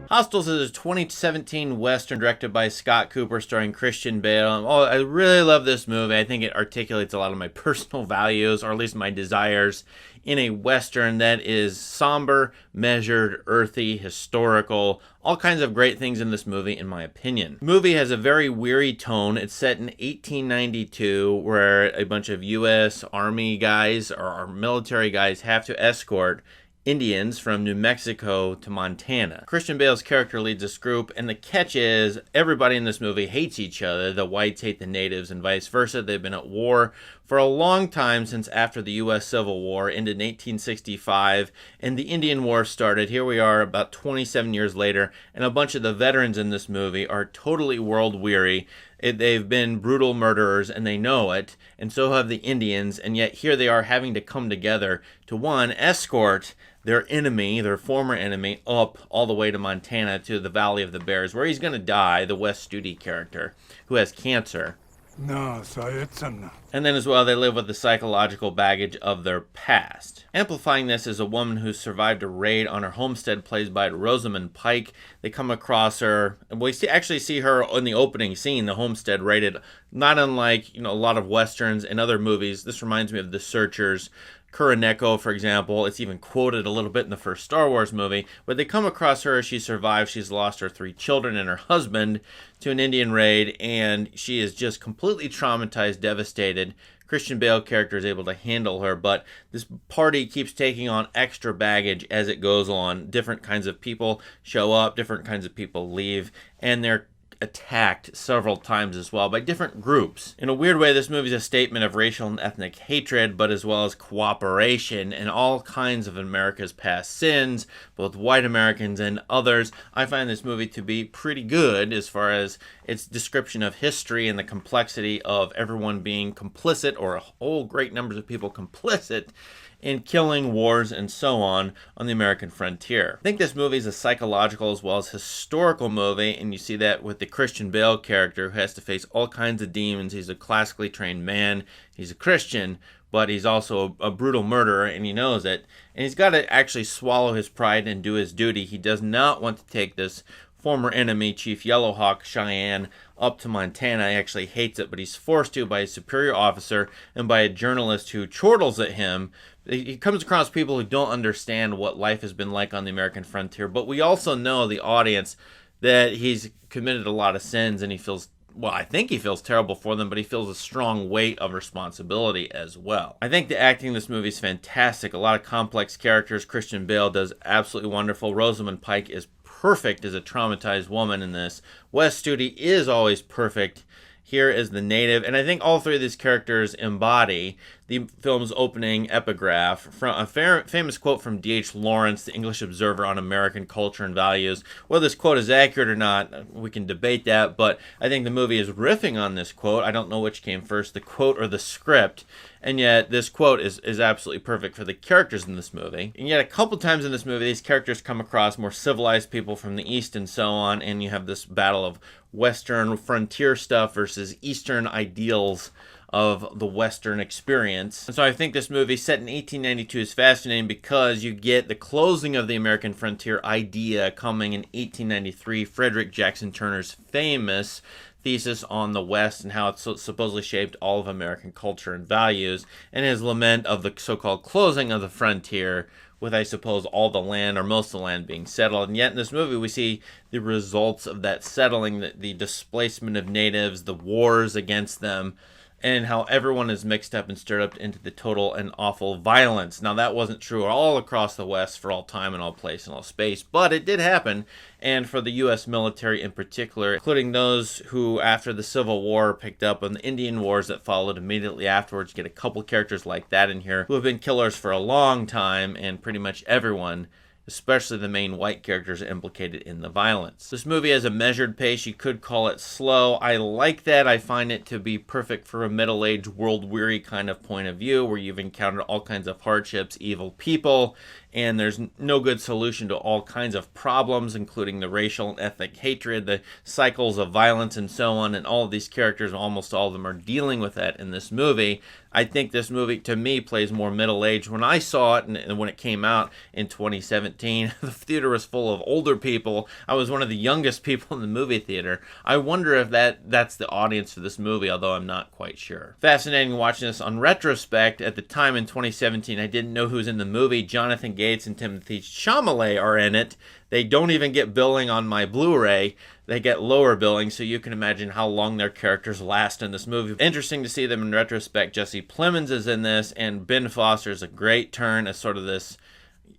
Hostiles is a 2017 Western directed by Scott Cooper starring Christian Bale. Oh, I really love this movie. I think it articulates a lot of my personal values, or at least my desires, in a Western that is somber, measured, earthy, historical, all kinds of great things in this movie, in my opinion. The movie has a very weary tone. It's set in 1892, where a bunch of U.S. Army guys or military guys have to escort Indians from New Mexico to Montana. Christian Bale's character leads this group, and the catch is everybody in this movie hates each other. The whites hate the natives and vice versa. They've been at war for a long time, since after the U.S. Civil War ended in 1865 and the Indian War started. Here we are about 27 years later, and a bunch of the veterans in this movie are totally world weary. They've been brutal murderers, and they know it, and so have the Indians, and yet here they are having to come together to, one, escort their enemy, their former enemy, up all the way to Montana to the Valley of the Bears, where he's going to die, the Wes Studi character, who has cancer. No, Sayetsan. And then as well, they live with the psychological baggage of their past. Amplifying this is a woman who survived a raid on her homestead, played by Rosamund Pike. They come across her, and we actually see her in the opening scene, the homestead raided, not unlike, a lot of Westerns and other movies. This reminds me of The Searchers, Kuroneko, for example. It's even quoted a little bit in the first Star Wars movie. But they come across her as she survives. She's lost her 3 children and her husband to an Indian raid, and she is just completely traumatized, devastated. Christian Bale character is able to handle her, but this party keeps taking on extra baggage as it goes on. Different kinds of people show up, different kinds of people leave, and they're attacked several times as well by different groups. In a weird way, this movie is a statement of racial and ethnic hatred, but as well as cooperation and all kinds of America's past sins, both white Americans and others. I find this movie to be pretty good as far as its description of history and the complexity of everyone being complicit, or a whole great numbers of people complicit in killing, wars, and so on the American frontier. I think this movie is a psychological as well as historical movie, and you see that with the Christian Bale character, who has to face all kinds of demons. He's a classically trained man, he's a Christian, but he's also a brutal murderer, and he knows it. And he's got to actually swallow his pride and do his duty. He does not want to take this former enemy, Chief Yellowhawk Cheyenne, up to Montana. He actually hates it, but he's forced to by a superior officer and by a journalist who chortles at him. He comes across people who don't understand what life has been like on the American frontier, but we also know, the audience, that he's committed a lot of sins, and he feels, well, I think he feels terrible for them, but he feels a strong weight of responsibility as well. I think the acting in this movie is fantastic. A lot of complex characters. Christian Bale does absolutely wonderful. Rosamund Pike is perfect as a traumatized woman in this. Wes Studi is always perfect here as the native, and I think all 3 of these characters embody the film's opening epigraph, from a famous quote from D.H. Lawrence, the English Observer on American Culture and Values. Whether this quote is accurate or not, we can debate that, but I think the movie is riffing on this quote. I don't know which came first, the quote or the script, and yet this quote is absolutely perfect for the characters in this movie. And yet a couple times in this movie, these characters come across more civilized people from the East and so on, and you have this battle of Western frontier stuff versus Eastern ideals of the Western experience. And so I think this movie, set in 1892, is fascinating because you get the closing of the American frontier idea coming in 1893, Frederick Jackson Turner's famous thesis on the West and how it's supposedly shaped all of American culture and values, and his lament of the so-called closing of the frontier, with, I suppose, all the land or most of the land being settled. And yet in this movie we see the results of that settling, the displacement of natives, the wars against them, and how everyone is mixed up and stirred up into the total and awful violence. Now, that wasn't true all across the West for all time and all place and all space, but it did happen, and for the U.S. military in particular, including those who, after the Civil War, picked up on the Indian Wars that followed immediately afterwards. You get a couple characters like that in here who have been killers for a long time, and pretty much everyone, especially the main white characters, implicated in the violence. This movie has a measured pace. You could call it slow. I like that. I find it to be perfect for a middle-aged, world-weary kind of point of view, where you've encountered all kinds of hardships, evil people, and there's no good solution to all kinds of problems, including the racial and ethnic hatred, the cycles of violence, and so on. And all of these characters, almost all of them, are dealing with that in this movie. I think this movie, to me, plays more middle-aged. When I saw it, and when it came out in 2017, the theater was full of older people. I was one of the youngest people in the movie theater. I wonder if that's the audience for this movie, although I'm not quite sure. Fascinating watching this on retrospect. At the time in 2017, I didn't know who was in the movie. Jonathan Gates and Timothée Chalamet are in it. They don't even get billing on my Blu-ray. They get lower billing, so you can imagine how long their characters last in this movie. Interesting to see them in retrospect. Jesse Plemons is in this, and Ben Foster is a great turn as sort of this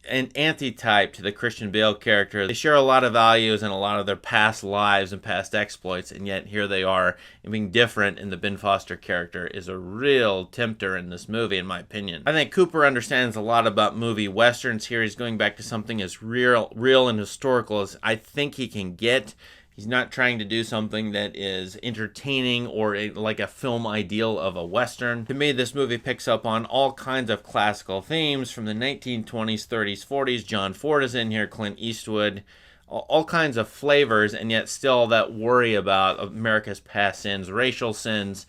an anti-type to the Christian Bale character. They share a lot of values and a lot of their past lives and past exploits, and yet here they are, and being different in the Ben Foster character is a real tempter in this movie, in my opinion. I think Cooper understands a lot about movie westerns here. He's going back to something as real and historical as I think he can get. He's not trying to do something that is entertaining or like a film ideal of a Western. To me, this movie picks up on all kinds of classical themes from the 1920s, 30s, 40s. John Ford is in here, Clint Eastwood, all kinds of flavors, and yet still that worry about America's past sins, racial sins,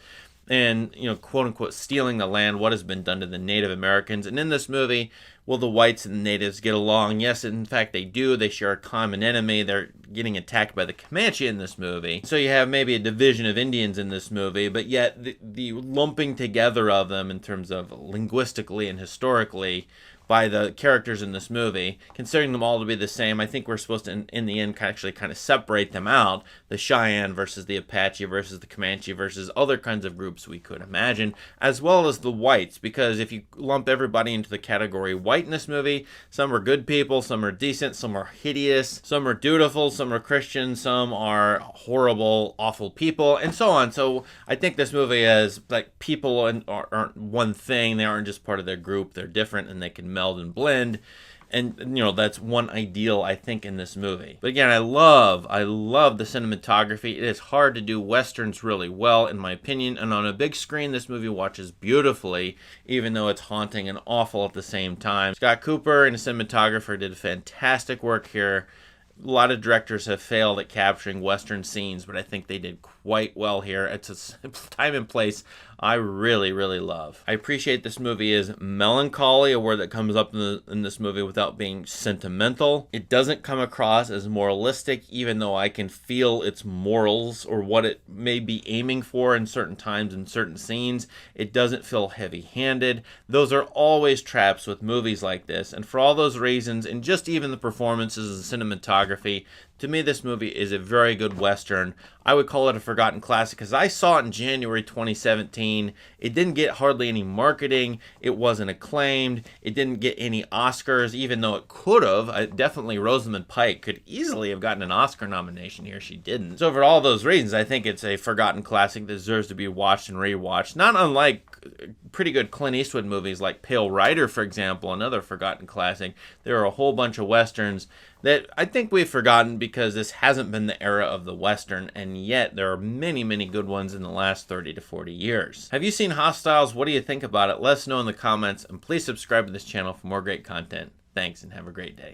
and, quote unquote, stealing the land, what has been done to the Native Americans. And in this movie, will the whites and the natives get along? Yes, in fact, they do. They share a common enemy. They're getting attacked by the Comanche in this movie. So you have maybe a division of Indians in this movie, but yet the lumping together of them in terms of linguistically and historically by the characters in this movie, considering them all to be the same, I think we're supposed to, in the end, actually kind of separate them out. The Cheyenne versus the Apache versus the Comanche versus other kinds of groups we could imagine, as well as the whites, because if you lump everybody into the category white in this movie, some are good people, some are decent, some are hideous, some are dutiful, some are Christian, some are horrible, awful people, and so on. So I think this movie is like people aren't one thing. They aren't just part of their group. They're different, and they can meld and blend, and that's one ideal I think in this movie. But again, I love the cinematography. It is hard to do westerns really well, in my opinion, and on a big screen this movie watches beautifully, even though it's haunting and awful at the same time. Scott Cooper and the cinematographer did fantastic work here. A lot of directors have failed at capturing Western scenes, but I think they did quite well here. It's a time and place I really, really love. I appreciate this movie is melancholy, a word that comes up in this movie without being sentimental. It doesn't come across as moralistic, even though I can feel its morals or what it may be aiming for in certain times and certain scenes. It doesn't feel heavy-handed. Those are always traps with movies like this, and for all those reasons, and just even the performances and cinematography, to me, this movie is a very good Western. I would call it a forgotten classic because I saw it in January 2017. It didn't get hardly any marketing. It wasn't acclaimed. It didn't get any Oscars, even though it could have. Definitely Rosamund Pike could easily have gotten an Oscar nomination here. She didn't. So for all those reasons, I think it's a forgotten classic that deserves to be watched and rewatched. Not unlike pretty good Clint Eastwood movies like Pale Rider, for example, another forgotten classic. There are a whole bunch of Westerns that I think we've forgotten because this hasn't been the era of the Western, and yet there are many, many good ones in the last 30 to 40 years. Have you seen Hostiles? What do you think about it? Let us know in the comments, and please subscribe to this channel for more great content. Thanks, and have a great day.